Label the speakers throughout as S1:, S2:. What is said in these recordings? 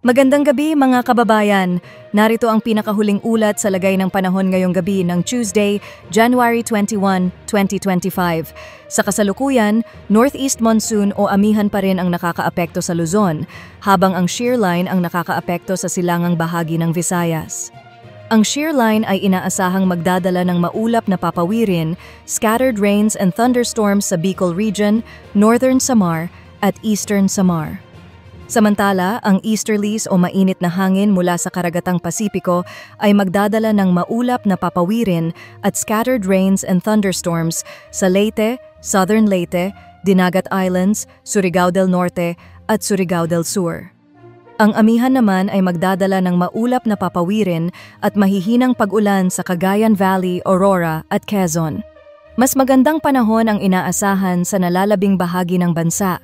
S1: Magandang gabi mga kababayan. Narito ang pinakahuling ulat sa lagay ng panahon ngayong gabi ng Tuesday, January 21, 2025. Sa kasalukuyan, northeast monsoon o amihan pa rin ang nakakaapekto sa Luzon, habang ang shear line ang nakakaapekto sa silangang bahagi ng Visayas. Ang shear line ay inaasahang magdadala ng maulap na papawirin, scattered rains and thunderstorms sa Bicol Region, Northern Samar at Eastern Samar. Samantala, ang easterlies o mainit na hangin mula sa karagatang Pasipiko ay magdadala ng maulap na papawirin at scattered rains and thunderstorms sa Leyte, Southern Leyte, Dinagat Islands, Surigao del Norte at Surigao del Sur. Ang amihan naman ay magdadala ng maulap na papawirin at mahihinang pag-ulan sa Cagayan Valley, Aurora at Quezon. Mas magandang panahon ang inaasahan sa nalalabing bahagi ng bansa.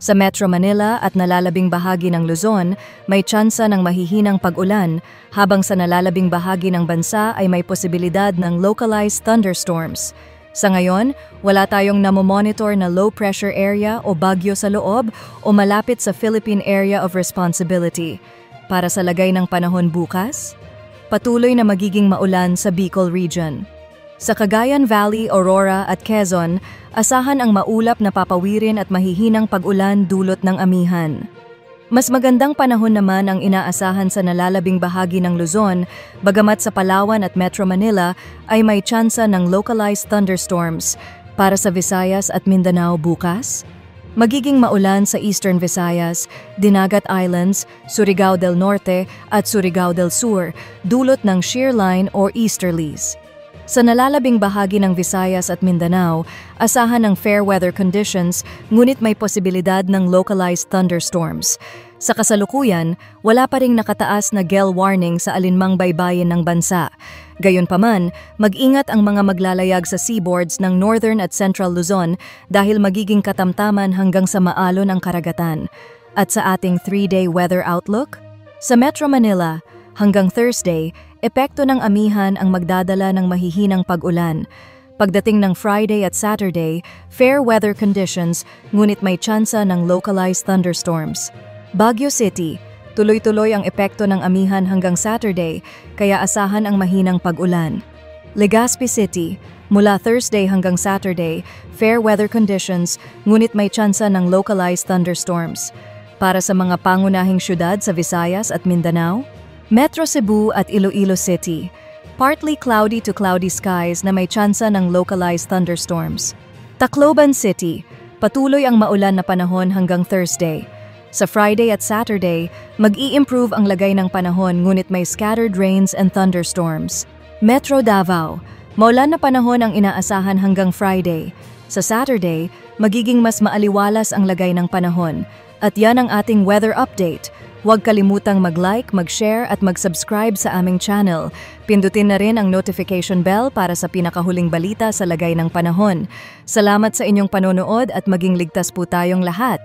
S1: Sa Metro Manila at nalalabing bahagi ng Luzon, may tsansa ng mahihinang pag-ulan, habang sa nalalabing bahagi ng bansa ay may posibilidad ng localized thunderstorms. Sa ngayon, wala tayong namomonitor na low pressure area o bagyo sa loob o malapit sa Philippine Area of Responsibility. Para sa lagay ng panahon bukas, patuloy na magiging maulan sa Bicol Region. Sa Cagayan Valley, Aurora at Quezon, asahan ang maulap na papawirin at mahihinang pag-ulan dulot ng amihan. Mas magandang panahon naman ang inaasahan sa nalalabing bahagi ng Luzon, bagamat sa Palawan at Metro Manila ay may tsansa ng localized thunderstorms. Para sa Visayas at Mindanao bukas, magiging maulan sa Eastern Visayas, Dinagat Islands, Surigao del Norte at Surigao del Sur, dulot ng shear line or easterlies. Sa nalalabing bahagi ng Visayas at Mindanao, asahan ng fair weather conditions ngunit may posibilidad ng localized thunderstorms. Sa kasalukuyan, wala pa ring nakataas na gale warning sa alinmang baybayin ng bansa. Gayunpaman, mag-ingat ang mga maglalayag sa seaboards ng Northern at Central Luzon dahil magiging katamtaman hanggang sa maalon ang karagatan. At sa ating 3-day weather outlook, sa Metro Manila, hanggang Thursday, epekto ng amihan ang magdadala ng mahihinang pag-ulan. Pagdating ng Friday at Saturday, fair weather conditions, ngunit may tsansa ng localized thunderstorms. Baguio City, tuloy-tuloy ang epekto ng amihan hanggang Saturday, kaya asahan ang mahinang pag-ulan. Legazpi City, mula Thursday hanggang Saturday, fair weather conditions, ngunit may tsansa ng localized thunderstorms. Para sa mga pangunahing syudad sa Visayas at Mindanao, Metro Cebu at Iloilo City, partly cloudy to cloudy skies na may tsansa ng localized thunderstorms. Tacloban City, patuloy ang maulan na panahon hanggang Thursday. Sa Friday at Saturday, mag-i-improve ang lagay ng panahon ngunit may scattered rains and thunderstorms. Metro Davao, maulan na panahon ang inaasahan hanggang Friday. Sa Saturday, magiging mas maaliwalas ang lagay ng panahon. At yan ang ating weather update. Huwag kalimutang mag-like, mag-share at mag-subscribe sa aming channel. Pindutin na rin ang notification bell para sa pinakahuling balita sa lagay ng panahon. Salamat sa inyong panonood at maging ligtas po tayong lahat.